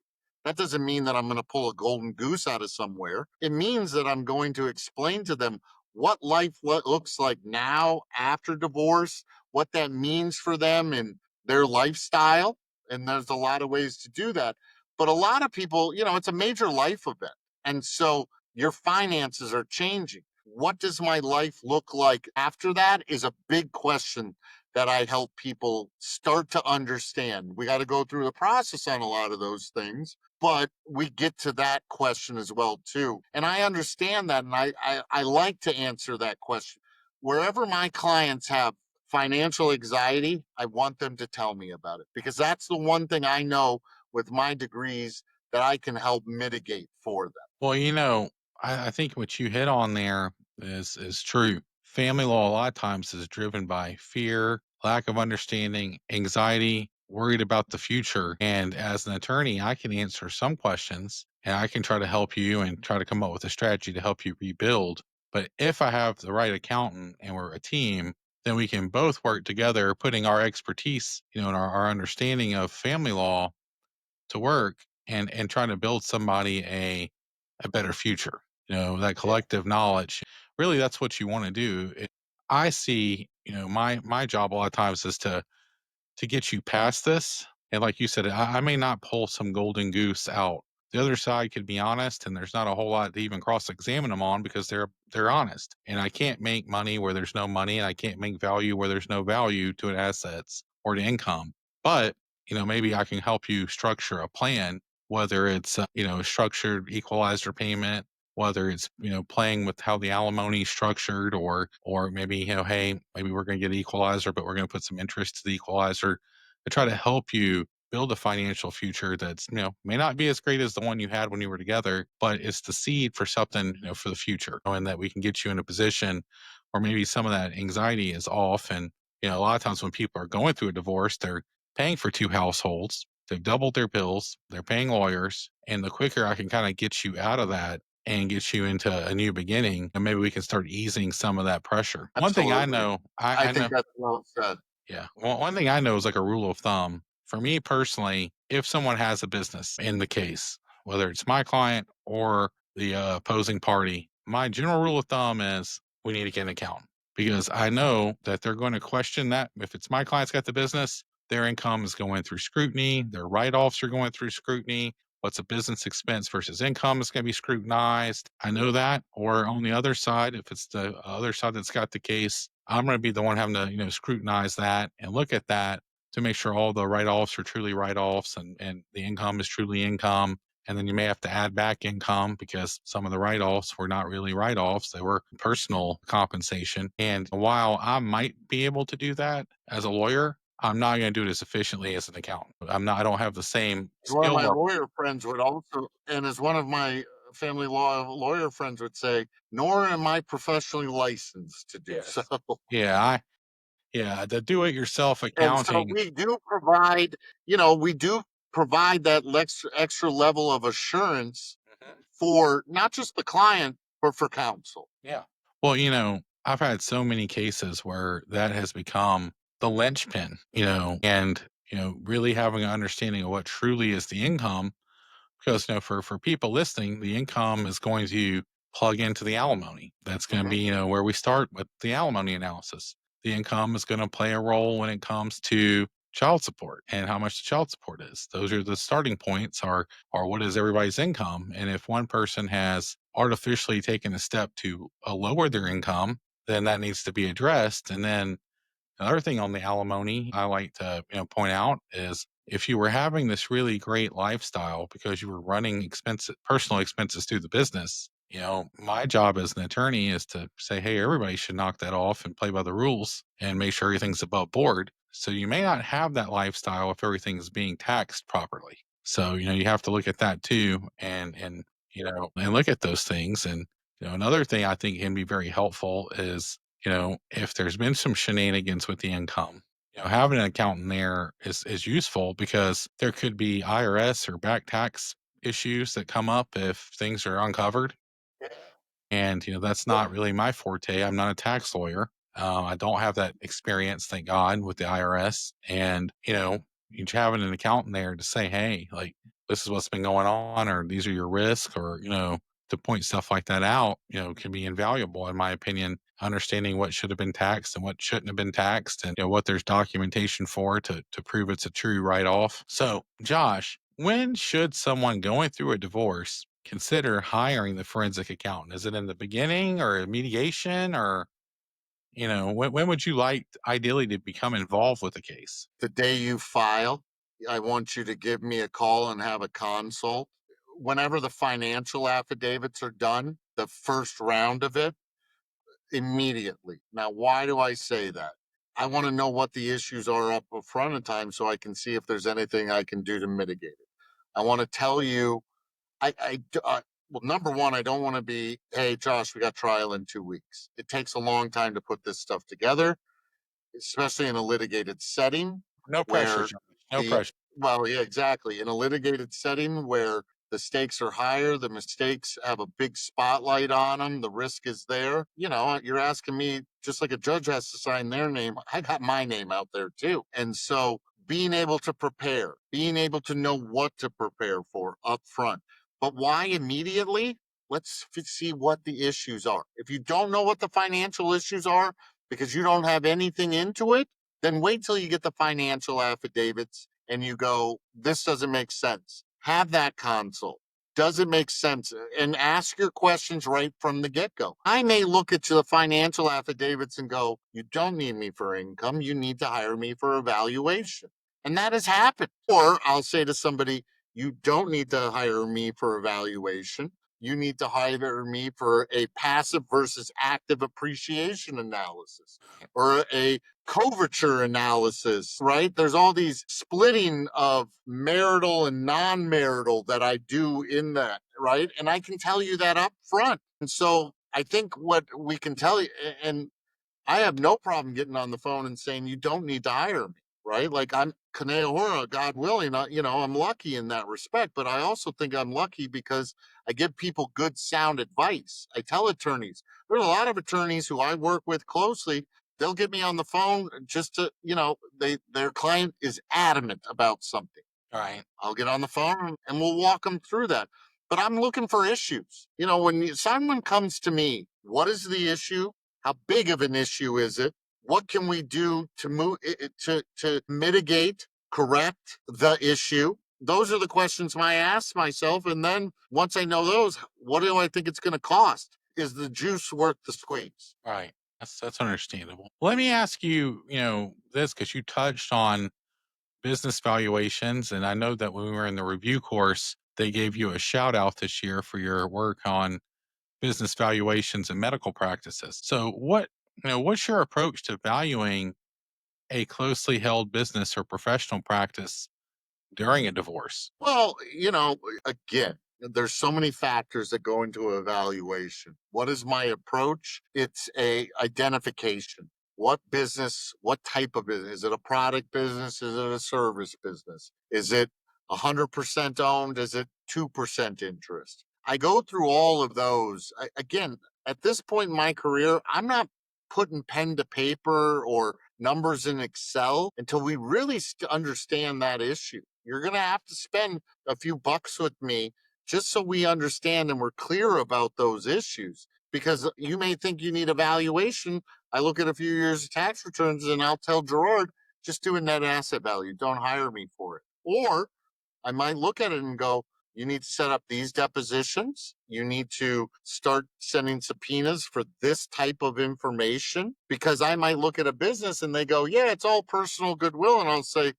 That doesn't mean that I'm going to pull a golden goose out of somewhere. It means that I'm going to explain to them what life looks like now after divorce, what that means for them and their lifestyle. And there's a lot of ways to do that. But a lot of people, it's a major life event. And so your finances are changing. What does my life look like after that is a big question that I help people start to understand. We got to go through the process on a lot of those things, but we get to that question as well too. And I understand that, and I like to answer that question. Wherever my clients have financial anxiety, I want them to tell me about it, because that's the one thing I know with my degrees that I can help mitigate for them. Well, I think what you hit on there is true. Family law a lot of times is driven by fear, lack of understanding, anxiety, worried about the future. And as an attorney, I can answer some questions and I can try to help you and try to come up with a strategy to help you rebuild. But if I have the right accountant and we're a team, then we can both work together, putting our expertise, and our understanding of family law to work and trying to build somebody a better future. That Yeah, collective knowledge. Really, that's what you want to do. I see, my job a lot of times is to get you past this. And like you said, I may not pull some golden goose out. The other side could be honest, and there's not a whole lot to even cross examine them on because they're honest. And I can't make money where there's no money, and I can't make value where there's no value to an assets or to income. But maybe I can help you structure a plan, whether it's a structured equalizer payment, whether it's playing with how the alimony is structured, or maybe hey, maybe we're going to get equalizer but we're going to put some interest to the equalizer to try to help you build a financial future that's may not be as great as the one you had when you were together, but it's the seed for something for the future, and that we can get you in a position where maybe some of that anxiety is off. And a lot of times when people are going through a divorce, they're paying for two households, they've doubled their bills, they're paying lawyers, and the quicker I can kind of get you out of that and get you into a new beginning, and maybe we can start easing some of that pressure. One thing I absolutely. know, I I know, think that's well said. yeah. Well, one thing I know is like a rule of thumb. For me personally, if someone has a business in the case, whether it's my client or the opposing party, my general rule of thumb is we need to get an accountant, because I know that they're going to question that. If it's my client's got the business, their income is going through scrutiny, their write offs are going through scrutiny. What's a business expense versus income is going to be scrutinized. I know that. Or on the other side, if it's the other side that's got the case, I'm going to be the one having to, scrutinize that and look at that to make sure all the write offs are truly write offs, and the income is truly income. And then you may have to add back income because some of the write offs were not really write offs, they were personal compensation. And while I might be able to do that as a lawyer, I'm not going to do it as efficiently as an accountant. I don't have the same As one of skill my level. lawyer friends would also, and as one of my family law lawyer friends would say, nor am I professionally licensed to do so. Yes. Yeah. The do it yourself And so accounting. we do provide that extra level of assurance Mhm. for not just the client, but for counsel. Yeah. Well, I've had so many cases where that has become the linchpin, and, really having an understanding of what truly is the income. Because, for people listening, the income is going to plug into the alimony. That's going to Mhm. be, where we start with the alimony analysis. The income is going to play a role when it comes to child support and how much the child support is. Those are the starting points. Are what is everybody's income? And if one person has artificially taken a step to lower their income, then that needs to be addressed. And then another thing on the alimony I like to point out is if you were having this really great lifestyle because you were running expensive personal expenses through the business, my job as an attorney is to say, hey, everybody should knock that off and play by the rules and make sure everything's above board. So you may not have that lifestyle if everything is being taxed properly. So, you have to look at that too, and and look at those things. And another thing I think can be very helpful is, if there's been some shenanigans with the income, having an accountant there is useful because there could be IRS or back tax issues that come up if things are uncovered. And, that's not really my forte. I'm not a tax lawyer. I don't have that experience, thank God, with the IRS. And, you having an accountant there to say, hey, like, this is what's been going on, or these are your risks, or, to point stuff like that out, can be invaluable, in my opinion. Understanding what should have been taxed and what shouldn't have been taxed, and what there's documentation for to prove it's a true write off. So, Josh, when should someone going through a divorce consider hiring the forensic accountant? Is it in the beginning or mediation, or, when would you like ideally to become involved with the case? The day you file, I want you to give me a call and have a consult. Whenever the financial affidavits are done, the first round of it, immediately. Now, why do I say that? I want to know what the issues are up front of time so I can see if there's anything I can do to mitigate it. I want to tell you, well, number one, I don't want to be, hey, Josh, we got trial in 2 weeks. It takes a long time to put this stuff together, especially in a litigated setting No pressure, where Josh. No the pressure. well, yeah, exactly. In a litigated setting where the stakes are higher, the mistakes have a big spotlight on them, the risk is there. You're asking me just like a judge has to sign their name. I got my name out there too. And so being able to prepare, being able to know what to prepare for up front. But why immediately? Let's see what the issues are. If you don't know what the financial issues are because you don't have anything into it, then wait till you get the financial affidavits and you go, this doesn't make sense. Have that consult. Does it make sense? And ask your questions right from the get go. I may look at the financial affidavits and go, you don't need me for income. You need to hire me for evaluation. And that has happened. Or I'll say to somebody, you don't need to hire me for evaluation. You need to hire me for a passive versus active appreciation analysis or a coverture analysis, right? There's all these splitting of marital and non marital that I do in that, right? And I can tell you that up front. And so I think what we can tell you, and I have no problem getting on the phone and saying, you don't need to hire me, right? Like I'm Kaneahora, God willing, I'm lucky in that respect, but I also think I'm lucky because I give people good sound advice. I tell attorneys, there's a lot of attorneys who I work with closely. They'll get me on the phone just to, their client is adamant about something. All right. I'll get on the phone and we'll walk them through that. But I'm looking for issues. When someone comes to me, what is the issue? How big of an issue is it? What can we do to move to mitigate, correct the issue? Those are the questions I ask myself. And then once I know those, what do I think it's going to cost? Is the juice worth the squeeze? All right. That's understandable. Let me ask you, this, because you touched on business valuations. And I know that when we were in the review course, they gave you a shout out this year for your work on business valuations and medical practices. So what's your approach to valuing a closely held business or professional practice during a divorce? Well, again, there's so many factors that go into evaluation. What is my approach? It's a identification. What business, what type of business? Is it a product business? Is it a service business? Is it 100% owned? Is it 2% interest? I go through all of those. Again, at this point in my career, I'm not putting pen to paper or numbers in Excel until we really understand that issue. You're going to have to spend a few bucks with me just so we understand and we're clear about those issues. Because you may think you need a valuation. I look at a few years of tax returns and I'll tell Gerard, just do a net asset value. Don't hire me for it. Or I might look at it and go, you need to set up these depositions. You need to start sending subpoenas for this type of information because I might look at a business and they go, yeah, it's all personal goodwill. And I'll say,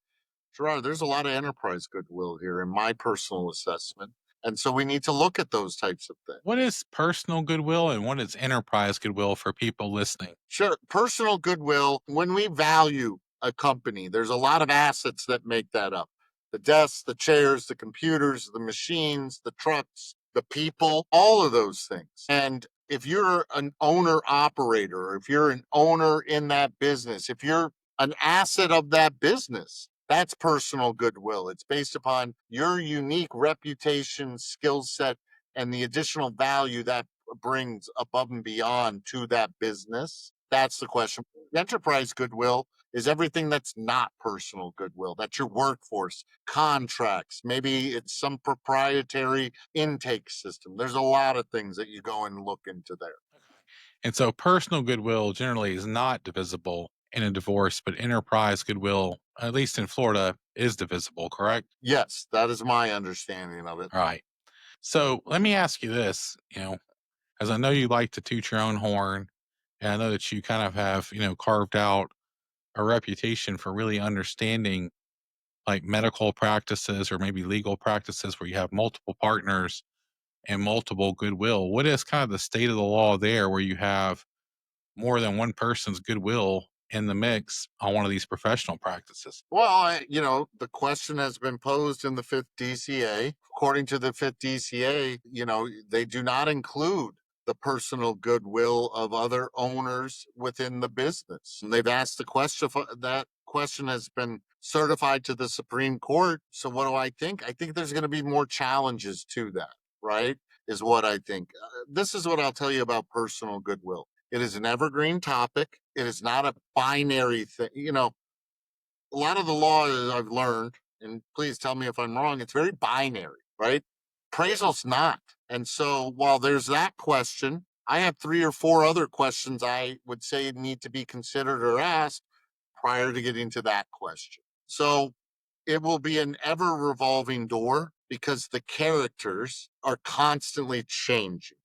Gerard, there's a lot of enterprise goodwill here in my personal assessment. And so we need to look at those types of things. What is personal goodwill and what is enterprise goodwill for people listening? Sure. Personal goodwill, when we value a company, there's a lot of assets that make that up. the desks, the chairs, the computers, the machines, the trucks, the people, all of those things. And if you're an owner operator, if you're an owner in that business, if you're an asset of that business, that's personal goodwill. It's based upon your unique reputation, skill set, and the additional value that brings above and beyond to that business. That's the question. Enterprise goodwill is everything that's not personal goodwill. That's your workforce, contracts. Maybe it's some proprietary intake system. There's a lot of things that you go and look into there. And so personal goodwill generally is not divisible in a divorce, but enterprise goodwill, at least in Florida, is divisible, correct? Yes, that is my understanding of it. All right. So let me ask you this, as I know you like to toot your own horn, and I know that you kind of have, carved out a reputation for really understanding like medical practices or maybe legal practices where you have multiple partners and multiple goodwill. What is kind of the state of the law there where you have more than one person's goodwill in the mix on one of these professional practices? Well, the question has been posed in the fifth DCA. According to the fifth DCA, they do not include the personal goodwill of other owners within the business. And they've asked the question, that question has been certified to the Supreme Court. So what do I think? I think there's going to be more challenges to that, right? Is what I think. This is what I'll tell you about personal goodwill. It is an evergreen topic. It is not a binary thing. A lot of the law I've learned, and please tell me if I'm wrong, it's very binary, right? Appraisal's not. And so while there's that question, I have 3 or 4 other questions I would say need to be considered or asked prior to getting to that question. So it will be an ever revolving door because the characters are constantly changing.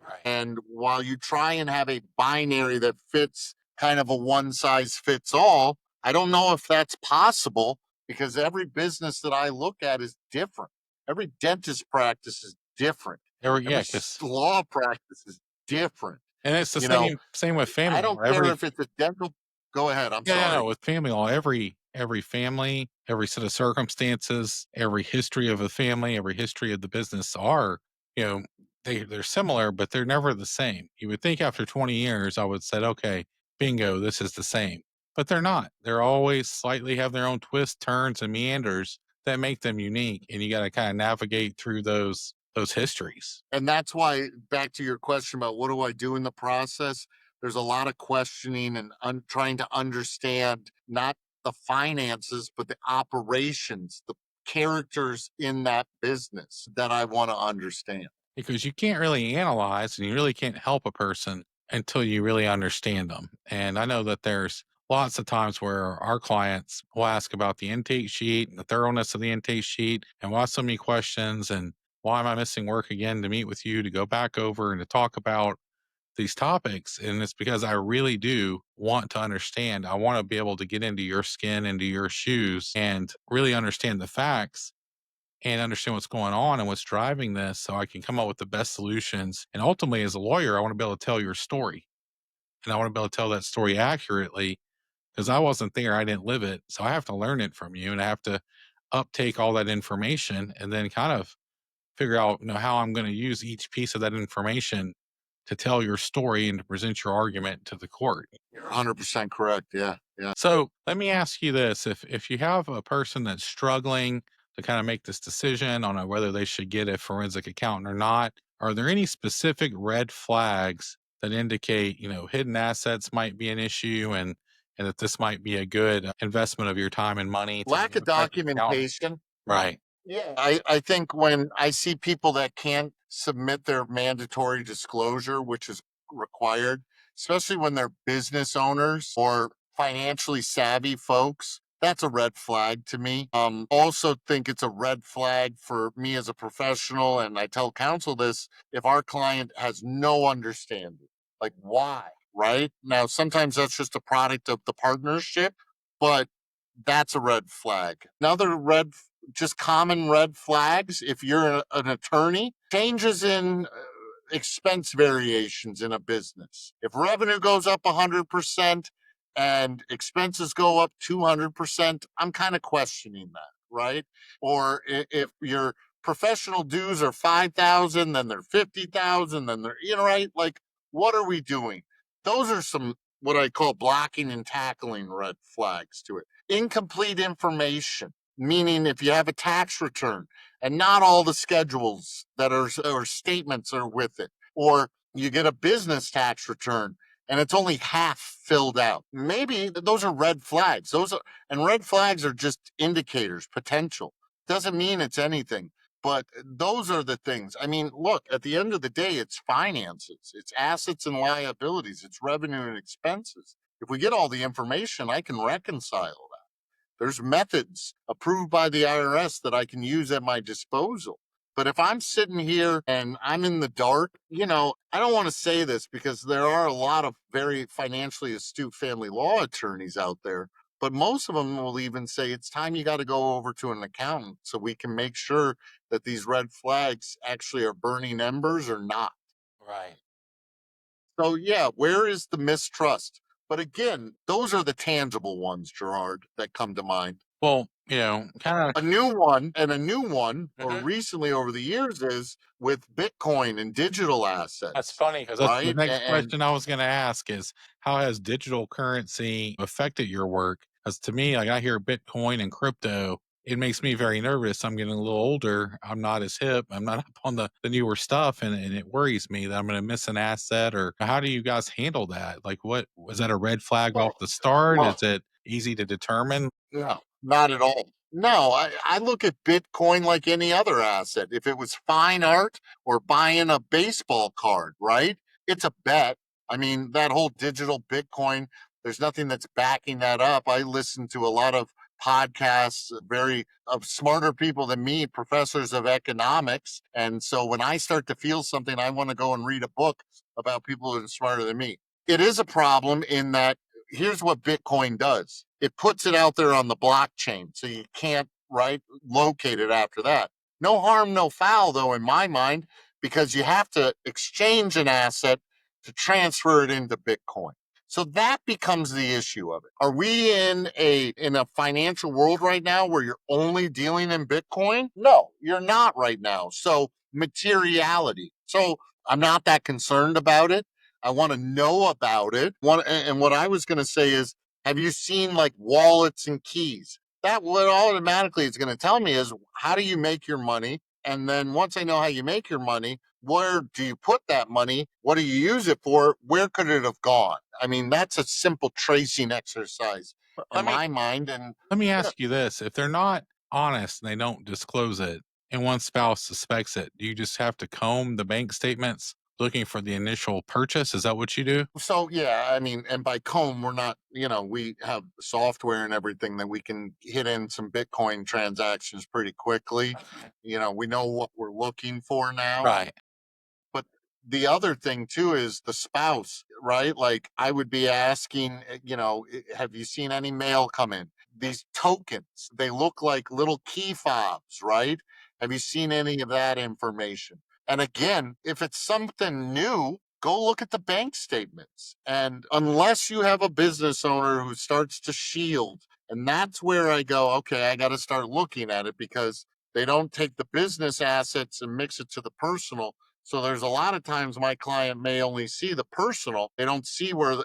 Right. And while you try and have a binary that fits kind of a one size fits all, I don't know if that's possible because every business that I look at is different. Every dentist practice is different. Every Yeah, because law practice is different. and it's the You know, same with I family law. don't care if it's a dental. Go ahead. I'm Yeah, no, sorry. with family law, every family, every set of circumstances, every history of a family, every history of the business are, you know, they're similar, but they're never the same. You would think after 20 years, I would said, okay, bingo, this is the same. But they're not. They're always slightly have their own twists, turns, and meanders that make them unique. And you got to kind of navigate through those histories. And that's why, back to your question about what do I do in the process, there's a lot of questioning and trying to understand not the finances, but the operations, the characters in that business that I want to understand. Because you can't really analyze and you really can't help a person until you really understand them. And I know that there's lots of times where our clients will ask about the intake sheet and the thoroughness of the intake sheet and why so many questions and why am I missing work again to meet with you to go back over and to talk about these topics. And it's because I really do want to understand. I want to be able to get into your skin, into your shoes, and really understand the facts and understand what's going on and what's driving this so I can come up with the best solutions. And ultimately, as a lawyer, I want to be able to tell your story and I want to be able to tell that story accurately because I wasn't there. I didn't live it. So I have to learn it from you and I have to uptake all that information and then kind of figure out, how I'm going to use each piece of that information to tell your story and to present your argument to the court. You're 100% correct. Yeah. Yeah. So let me ask you this: if you have a person that's struggling to kind of make this decision on whether they should get a forensic accountant or not, are there any specific red flags that indicate hidden assets might be an issue and that this might be a good investment of your time and money to Lack get of a forensic accountant? documentation. Right. Yeah, I think when I see people that can't submit their mandatory disclosure, which is required, especially when they're business owners or financially savvy folks, that's a red flag to me. Also think it's a red flag for me as a professional, and I tell counsel this, if our client has no understanding, like why, right? Now, sometimes that's just a product of the partnership, but that's a red flag. Another just common red flags if you're an attorney, changes in expense variations in a business. If revenue goes up 100% and expenses go up 200%, I'm kind of questioning that, right? Or if your professional dues are 5,000, then they're 50,000, then they're, right? Like, what are we doing? Those are some what I call blocking and tackling red flags to it. Incomplete information, meaning if you have a tax return and not all the schedules that are or statements are with it, or you get a business tax return and it's only half filled out. Maybe those are red flags. And red flags are just indicators, potential. Doesn't mean it's anything. But those are the things. I mean, look, at the end of the day, it's finances, it's assets and liabilities, it's revenue and expenses. If we get all the information, I can reconcile that. There's methods approved by the IRS that I can use at my disposal. But if I'm sitting here and I'm in the dark, I don't want to say this because there are a lot of very financially astute family law attorneys out there, but most of them will even say it's time you got to go over to an accountant so we can make sure that these red flags actually are burning embers or not. Right. So, yeah, where is the mistrust? But again, those are the tangible ones, Gerard, that come to mind. Well, kind A new one, or of. recently over the years, is with Bitcoin and digital That's assets, funny because that's the right? next And question I was gonna ask is how has digital currency affected your work? Because to me, like, I hear Bitcoin and crypto, it makes me very nervous. I'm getting a little older. I'm not as hip. I'm not up on the newer stuff, and it worries me that I'm gonna miss an asset, or how do you guys handle that? Like, what was that a red flag off well, the start? well, Is it easy to determine? no, not at all. No, I look at Bitcoin like any other asset. If it was fine art or buying a baseball card, right? It's a bet. I mean, that whole digital Bitcoin, there's nothing that's backing that up. I listen to a lot of podcasts, very of smarter people than me, professors of economics. And so when I start to feel something, I want to go and read a book about people who are smarter than me. It is a problem in that here's what Bitcoin does. It puts it out there on the blockchain, so you can't locate it after that. No harm, no foul, though, in my mind, because you have to exchange an asset to transfer it into Bitcoin. So that becomes the issue of it. Are we in a financial world right now where you're only dealing in Bitcoin? No, you're not right now. So materiality. So I'm not that concerned about it. I want to know about it. And what I was going to say is, have you seen like wallets and keys? That what automatically it's going to tell me is how do you make your money? And then once I know how you make your money, where do you put that money? What do you use it for? Where could it have gone? I mean, that's a simple tracing exercise in Let me my mind. And let me yeah, ask you this. If they're not honest and they don't disclose it and one spouse suspects it, do you just have to comb the bank statements looking for the initial purchase? Is that what you do? so yeah, I mean, and by comb, we're not, we have software and everything that we can hit in some Bitcoin transactions pretty quickly. We know what we're looking for now. Right. But the other thing too is the spouse, right? Like I would be asking, have you seen any mail come in? These tokens, they look like little key fobs, right? Have you seen any of that information? And again, if it's something new, go look at the bank statements. And unless you have a business owner who starts to shield, and that's where I go, okay, I got to start looking at it because they don't take the business assets and mix it to the personal, so there's a lot of times my client may only see the personal. They don't see where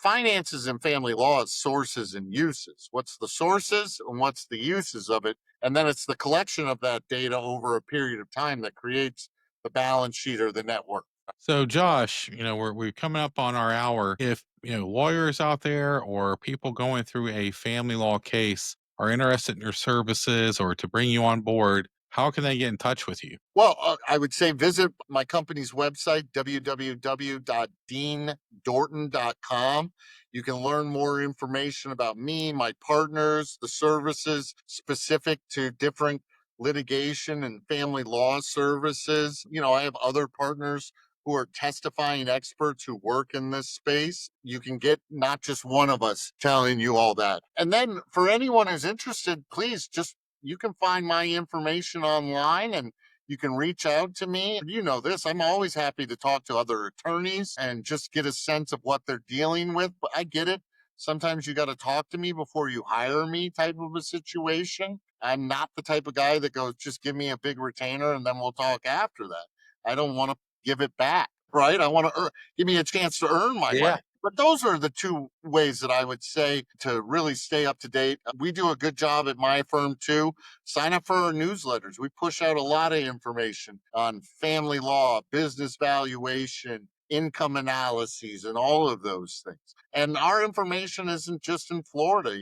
finances and family law is sources and uses. What's the sources and what's the uses of it? And then it's the collection of that data over a period of time that creates the balance sheet or the network. So, Josh, we're coming up on our hour. If lawyers out there or people going through a family law case are interested in your services or to bring you on board, how can they get in touch with you? Well, I would say visit my company's website, www.deandorton.com. You can learn more information about me, my partners, the services specific to different litigation and family law services. I have other partners who are testifying experts who work in this space. You can get not just one of us telling you all that. And then for anyone who's interested, please just you can find my information online and you can reach out to me. You know this. I'm always happy to talk to other attorneys and just get a sense of what they're dealing with. But I get it. sometimes you got to talk to me before you hire me type of a situation. I'm not the type of guy that goes, just give me a big retainer and then we'll talk after that. I don't want to give it back, right? I want to give me a chance to earn my Yeah. money. But those are the two ways that I would say to really stay up to date. We do a good job at my firm too. Sign up for our newsletters. We push out a lot of information on family law, business valuation, income analyses, and all of those things. And our information isn't just in Florida.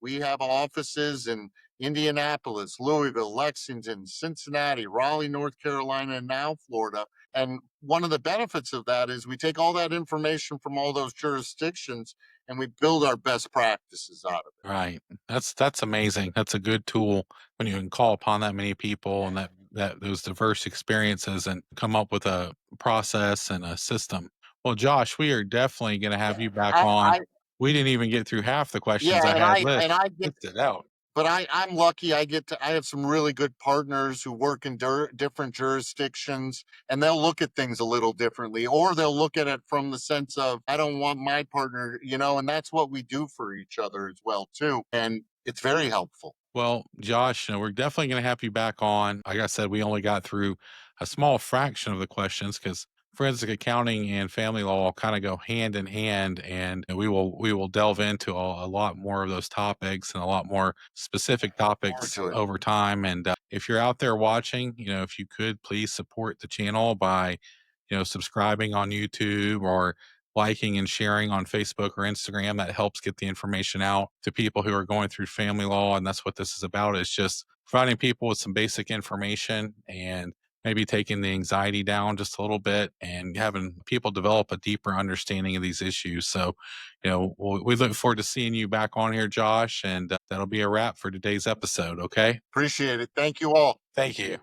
We have offices in Indianapolis, Louisville, Lexington, Cincinnati, Raleigh, North Carolina, and now Florida. And one of the benefits of that is we take all that information from all those jurisdictions and we build our best practices out of it. Right. That's amazing. That's a good tool when you can call upon that many people and that those diverse experiences and come up with a process and a system. Well, Josh, we are definitely going to have you back on. I We didn't even get through half the questions yeah, I and had I get listed out. but I'm lucky. I have some really good partners who work in different jurisdictions, and they'll look at things a little differently, or they'll look at it from the sense of I don't want my partner, and that's what we do for each other as well too, and it's very helpful. Well, Josh, we're definitely going to have you back on. Like I said, we only got through a small fraction of the questions because forensic accounting and family law kind of go hand in hand, and we will delve into a lot more of those topics and a lot more specific Forward topics to it. over time. And if you're out there watching, if you could please support the channel by subscribing on YouTube or liking and sharing on Facebook or Instagram. That helps get the information out to people who are going through family law. And that's what this is about, is just providing people with some basic information and maybe taking the anxiety down just a little bit and having people develop a deeper understanding of these issues. So, we look forward to seeing you back on here, Josh, and that'll be a wrap for today's episode. Okay. Appreciate it. Thank you all. Thank you.